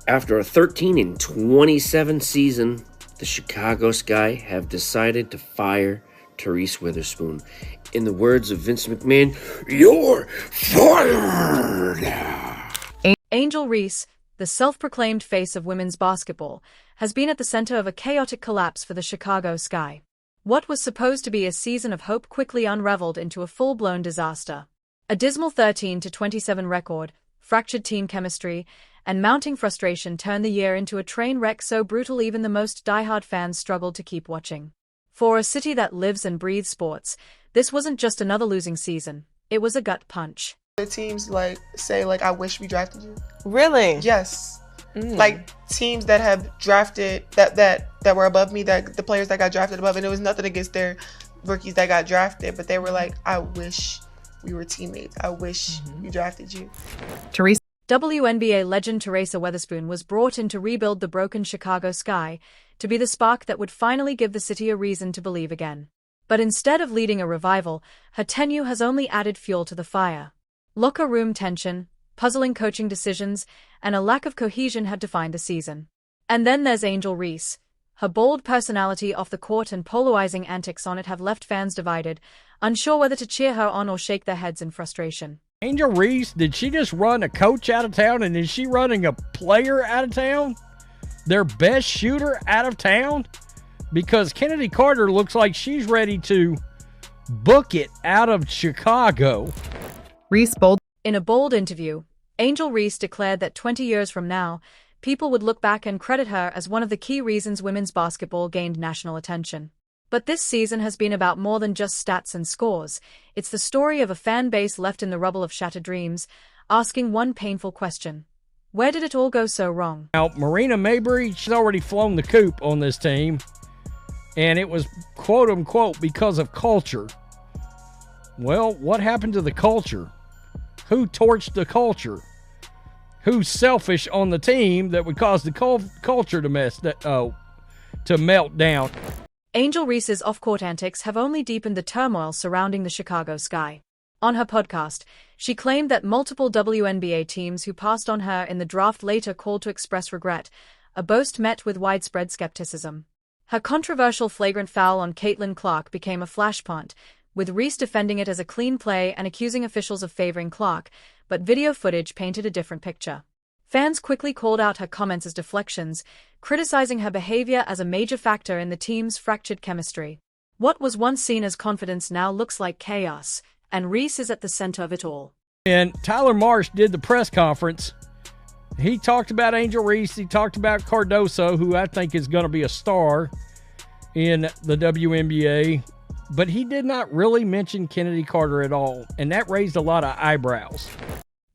After a 13-27 season, the Chicago Sky have decided to fire Reese Witherspoon. In the words of Vince McMahon, "You're fired!" Angel Reese, the self-proclaimed face of women's basketball, has been at the center of a chaotic collapse for the Chicago Sky. What was supposed to be a season of hope quickly unraveled into a full-blown disaster. A dismal 13-27 record, fractured team chemistry, and mounting frustration turned the year into a train wreck so brutal even the most diehard fans struggled to keep watching. For a city that lives and breathes sports, this wasn't just another losing season, it was a gut punch. The teams say I wish we drafted you. Really? Yes. Like teams that have drafted that were above me, that the players that got drafted above, and it was nothing against their rookies that got drafted, but they were like, I wish we were teammates. I wish we drafted you. WNBA legend Teresa Weatherspoon was brought in to rebuild the broken Chicago Sky, to be the spark that would finally give the city a reason to believe again. But instead of leading a revival, her tenure has only added fuel to the fire. Locker room tension, puzzling coaching decisions, and a lack of cohesion had defined the season. And then there's Angel Reese. Her bold personality off the court and polarizing antics on it have left fans divided, unsure whether to cheer her on or shake their heads in frustration. Angel Reese, did she just run a coach out of town, and is she running a player out of town? Their best shooter out of town? Because Kennedy Carter looks like she's ready to book it out of Chicago. In a bold interview, Angel Reese declared that 20 years from now, people would look back and credit her as one of the key reasons women's basketball gained national attention. But this season has been about more than just stats and scores. It's the story of a fan base left in the rubble of shattered dreams, asking one painful question. Where did it all go so wrong? Now, Marina Mabrey, she's already flown the coop on this team, and it was quote-unquote because of culture. Well, what happened to the culture? Who torched the culture? Who's selfish on the team that would cause the culture to melt down? Angel Reese's off-court antics have only deepened the turmoil surrounding the Chicago Sky. On her podcast, she claimed that multiple WNBA teams who passed on her in the draft later called to express regret, a boast met with widespread skepticism. Her controversial flagrant foul on Caitlin Clark became a flashpoint, with Reese defending it as a clean play and accusing officials of favoring Clark, but video footage painted a different picture. Fans quickly called out her comments as deflections, criticizing her behavior as a major factor in the team's fractured chemistry. What was once seen as confidence now looks like chaos, and Reese is at the center of it all. And Tyler Marsh did the press conference. He talked about Angel Reese. He talked about Cardoso, who I think is going to be a star in the WNBA. But he did not really mention Kennedy Carter at all, and that raised a lot of eyebrows.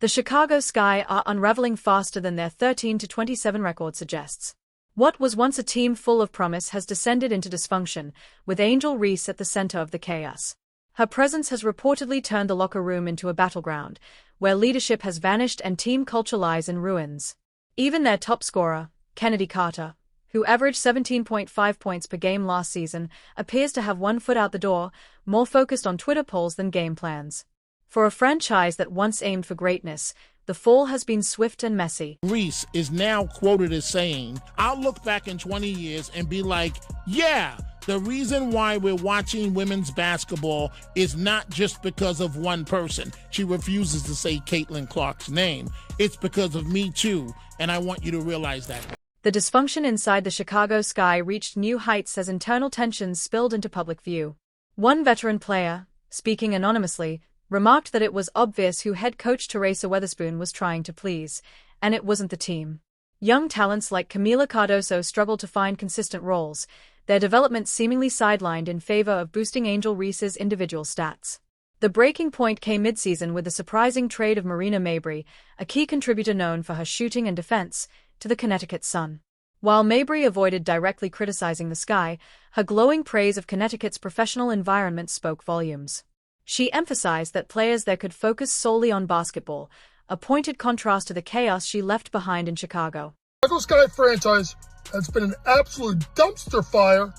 The Chicago Sky are unraveling faster than their 13-27 record suggests. What was once a team full of promise has descended into dysfunction, with Angel Reese at the center of the chaos. Her presence has reportedly turned the locker room into a battleground, where leadership has vanished and team culture lies in ruins. Even their top scorer, Kennedy Carter, who averaged 17.5 points per game last season, appears to have one foot out the door, more focused on Twitter polls than game plans. For a franchise that once aimed for greatness, the fall has been swift and messy. Reese is now quoted as saying, I'll look back in 20 years and be like, yeah, the reason why we're watching women's basketball is not just because of one person. She refuses to say Caitlin Clark's name. It's because of me too, and I want you to realize that. The dysfunction inside the Chicago Sky reached new heights as internal tensions spilled into public view. One veteran player, speaking anonymously, remarked that it was obvious who head coach Teresa Weatherspoon was trying to please, and it wasn't the team. Young talents like Camila Cardoso struggled to find consistent roles, their development seemingly sidelined in favor of boosting Angel Reese's individual stats. The breaking point came mid-season with the surprising trade of Marina Mabrey, a key contributor known for her shooting and defense, to the Connecticut Sun. While Mabrey avoided directly criticizing the Sky, her glowing praise of Connecticut's professional environment spoke volumes. She emphasized that players there could focus solely on basketball, a pointed contrast to the chaos she left behind in Chicago. The Chicago Sky franchise has been an absolute dumpster fire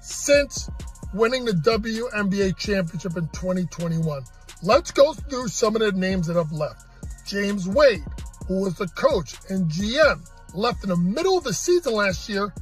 since winning the WNBA championship in 2021. Let's go through some of the names that have left. James Wade, who was the coach and GM left in the middle of the season last year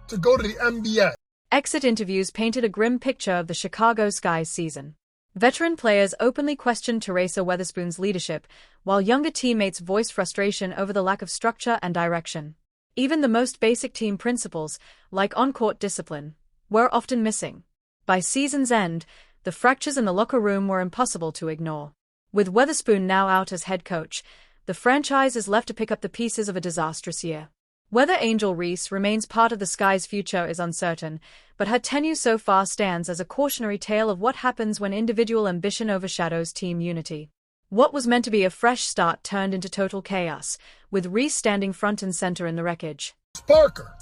to go to the NBA. Exit interviews painted a grim picture of the Chicago Sky's season. Veteran players openly questioned Teresa Weatherspoon's leadership, while younger teammates voiced frustration over the lack of structure and direction. Even the most basic team principles, like on-court discipline, were often missing. By season's end, the fractures in the locker room were impossible to ignore. With Weatherspoon now out as head coach, the franchise is left to pick up the pieces of a disastrous year. Whether Angel Reese remains part of the Sky's future is uncertain, but her tenure so far stands as a cautionary tale of what happens when individual ambition overshadows team unity. What was meant to be a fresh start turned into total chaos, with Reese standing front and center in the wreckage. Parker,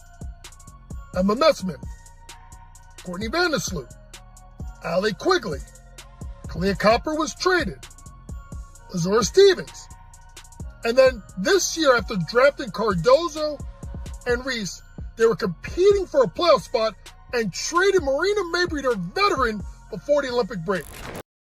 Emma Messman, Courtney Vandersloot, Allie Quigley, Kalia Copper was traded, Lazura Stevens. And then this year, after drafting Cardozo and Reese, they were competing for a playoff spot and traded Marina Mabrey, their veteran, before the Olympic break.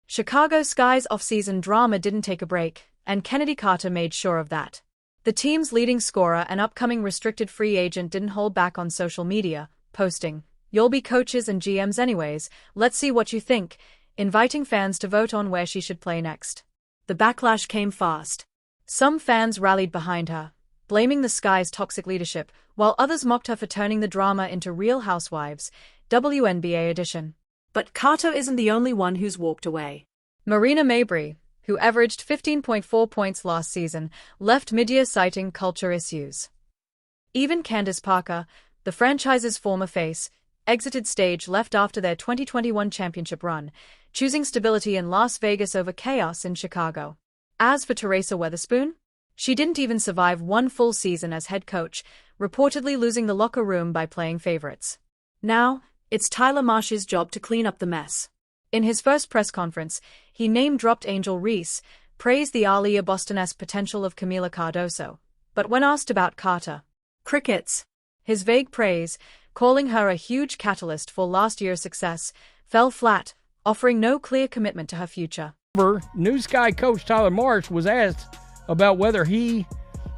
Chicago Sky's offseason drama didn't take a break, and Kennedy Carter made sure of that. The team's leading scorer and upcoming restricted free agent didn't hold back on social media, posting, "You'll be coaches and GMs anyways, let's see what you think," inviting fans to vote on where she should play next. The backlash came fast. Some fans rallied behind her, blaming the Sky's toxic leadership, while others mocked her for turning the drama into Real Housewives, WNBA edition. But Carter isn't the only one who's walked away. Marina Mabrey, who averaged 15.4 points last season, left mid-year citing culture issues. Even Candace Parker, the franchise's former face, exited stage left after their 2021 championship run, choosing stability in Las Vegas over chaos in Chicago. As for Teresa Weatherspoon, she didn't even survive one full season as head coach, reportedly losing the locker room by playing favorites. Now, it's Tyler Marsh's job to clean up the mess. In his first press conference, he name-dropped Angel Reese, praised the Aaliyah Boston-esque potential of Camila Cardoso. But when asked about Carter, crickets. His vague praise, calling her a huge catalyst for last year's success, fell flat, offering no clear commitment to her future. New Sky coach Tyler Marsh was asked about whether he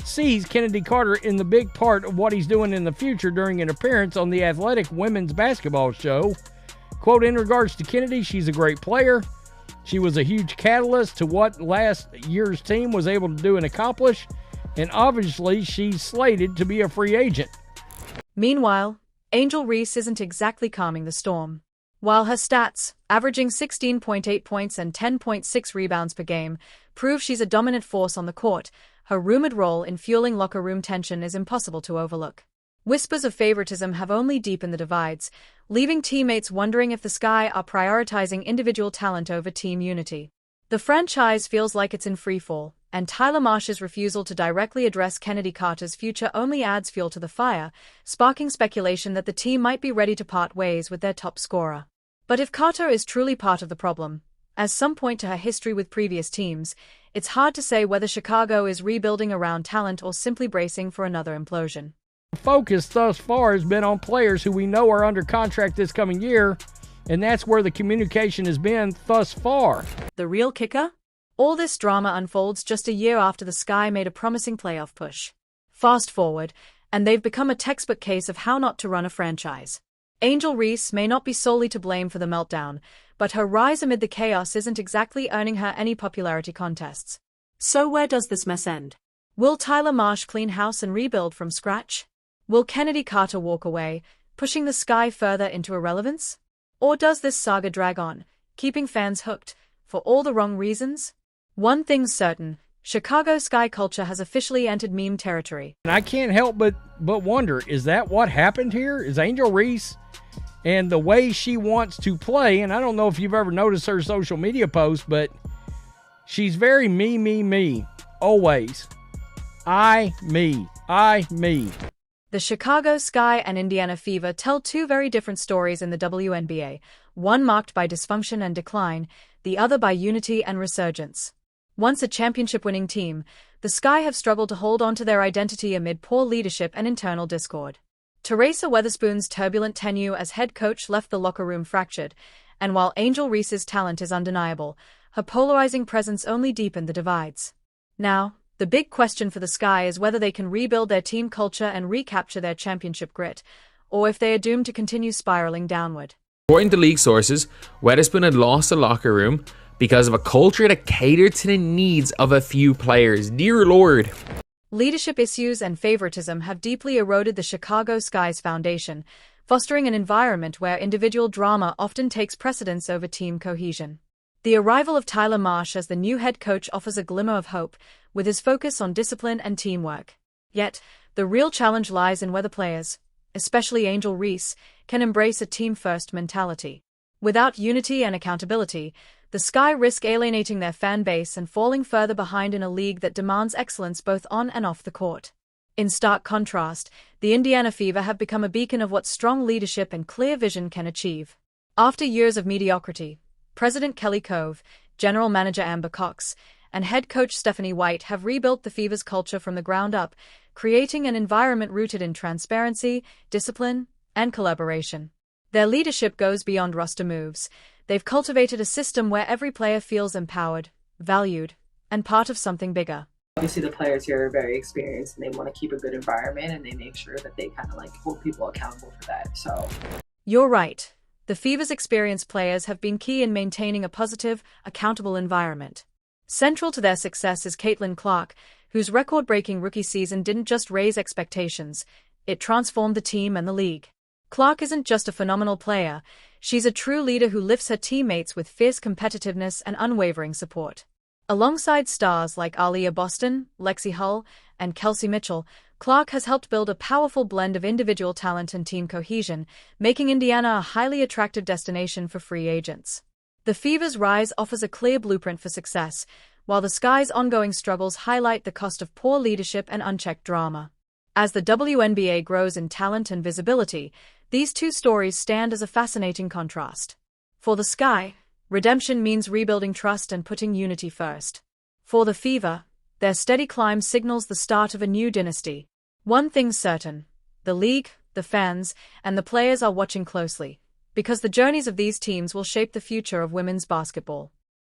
sees Kennedy Carter in the big part of what he's doing in the future during an appearance on the Athletic Women's Basketball Show. Quote, "In regards to Kennedy, she's a great player. She was a huge catalyst to what last year's team was able to do and accomplish, and obviously she's slated to be a free agent." Meanwhile, Angel Reese isn't exactly calming the storm. While her stats, averaging 16.8 points and 10.6 rebounds per game, prove she's a dominant force on the court, her rumored role in fueling locker room tension is impossible to overlook. Whispers of favoritism have only deepened the divides, leaving teammates wondering if the Sky are prioritizing individual talent over team unity. The franchise feels like it's in freefall, and Tyler Marsh's refusal to directly address Kennedy Carter's future only adds fuel to the fire, sparking speculation that the team might be ready to part ways with their top scorer. But if Carter is truly part of the problem, as some point to her history with previous teams, it's hard to say whether Chicago is rebuilding around talent or simply bracing for another implosion. The focus thus far has been on players who we know are under contract this coming year, and that's where the communication has been thus far. The real kicker? All this drama unfolds just a year after the Sky made a promising playoff push. Fast forward, and they've become a textbook case of how not to run a franchise. Angel Reese may not be solely to blame for the meltdown, but her rise amid the chaos isn't exactly earning her any popularity contests. So where does this mess end? Will Tyler Marsh clean house and rebuild from scratch? Will Kennedy Carter walk away, pushing the Sky further into irrelevance? Or does this saga drag on, keeping fans hooked, for all the wrong reasons? One thing's certain, Chicago Sky culture has officially entered meme territory. And I can't help but wonder, is that what happened here? Is Angel Reese and the way she wants to play, and I don't know if you've ever noticed her social media posts, but she's very me, always. Me. The Chicago Sky and Indiana Fever tell two very different stories in the WNBA, one marked by dysfunction and decline, the other by unity and resurgence. Once a championship-winning team, the Sky have struggled to hold on to their identity amid poor leadership and internal discord. Teresa Weatherspoon's turbulent tenure as head coach left the locker room fractured, and while Angel Reese's talent is undeniable, her polarizing presence only deepened the divides. Now, The big question for the Sky is whether they can rebuild their team culture and recapture their championship grit, or if they are doomed to continue spiraling downward. According to league sources, Weatherspoon had lost the locker room because of a culture that catered to the needs of a few players. Dear Lord. Leadership issues and favoritism have deeply eroded the Chicago Sky's foundation, fostering an environment where individual drama often takes precedence over team cohesion. The arrival of Tyler Marsh as the new head coach offers a glimmer of hope, with his focus on discipline and teamwork. Yet, the real challenge lies in whether players, especially Angel Reese, can embrace a team-first mentality. Without unity and accountability, the Sky risk alienating their fan base and falling further behind in a league that demands excellence both on and off the court. In stark contrast, the Indiana Fever have become a beacon of what strong leadership and clear vision can achieve. After years of mediocrity, President Kelly Cove, General Manager Amber Cox, and head coach Stephanie White have rebuilt the Fever's culture from the ground up, creating an environment rooted in transparency, discipline, and collaboration. Their leadership goes beyond roster moves. They've cultivated a system where every player feels empowered, valued, and part of something bigger. Obviously, the players here are very experienced and they want to keep a good environment, and they make sure that they kind of like hold people accountable for that. So, you're right. The Fever's experienced players have been key in maintaining a positive, accountable environment. Central to their success is Caitlin Clark, whose record-breaking rookie season didn't just raise expectations, it transformed the team and the league. Clark isn't just a phenomenal player, she's a true leader who lifts her teammates with fierce competitiveness and unwavering support. Alongside stars like Aaliyah Boston, Lexi Hull, and Kelsey Mitchell, Clark has helped build a powerful blend of individual talent and team cohesion, making Indiana a highly attractive destination for free agents. The Fever's rise offers a clear blueprint for success, while the Sky's ongoing struggles highlight the cost of poor leadership and unchecked drama. As the WNBA grows in talent and visibility, these two stories stand as a fascinating contrast. For the Sky, redemption means rebuilding trust and putting unity first. For the Fever, their steady climb signals the start of a new dynasty. One thing's certain: the league, the fans, and the players are watching closely, because the journeys of these teams will shape the future of women's basketball.